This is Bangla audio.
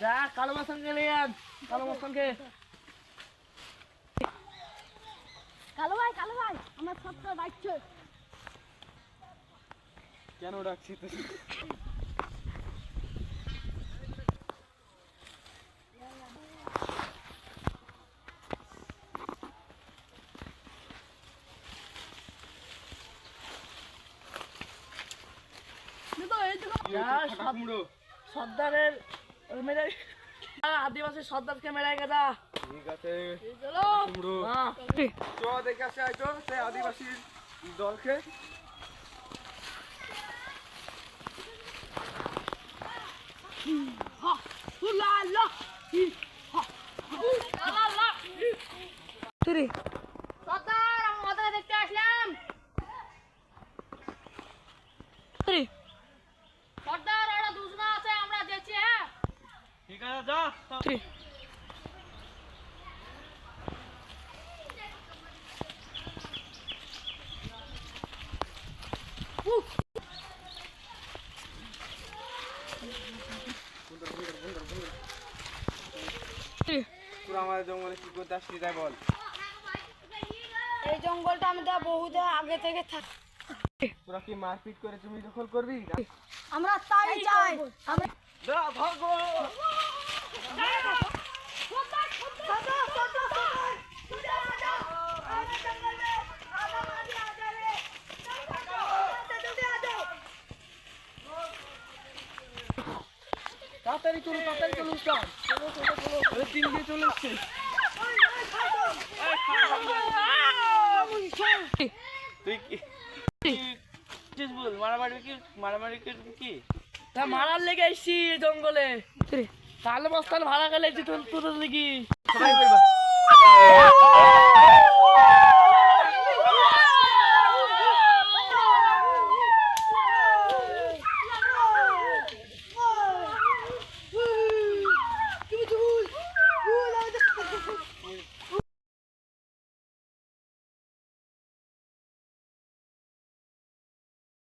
যা কালো মাস্তানকে নিয়ে আন, কালো মাস্তানকে। কালো ভাই আমার সবটা ডাকছে। কেন ডাকছি তুই? সর্দারের আদিবাসী সর্দারকে মেরে গেদা। ঠিক আছে চলো চ দেখে আসে আইতো সে আদিবাসী দলকে। সর্দার আমাদের দেখতে আসলাম। সর্দার ওরা দুজনা আছে, আমরা দেখছি। হ্যাঁ ঠিক আছে যা। তোরা আমাদের জঙ্গলে কি করতে আসলি তাই বল। এই জঙ্গলটা আমাদের বহুত আগে থেকে থাকে। তোরা কি মারপিট করে জমি দখল করবি? আমরা তাই চাই। আমরা ভাগো তাড়াতাড়ি চলো, তাড়াতাড়ি চলো উস্তাদ। চলো চলো চলো, তিন দিয়ে চলে এসছে। তুই কি বল? মারামারি কি তা মারার লেগে এসছি জঙ্গলে। কালো মাস্তান ভাড়া গেলে তোদের লিগি সবাই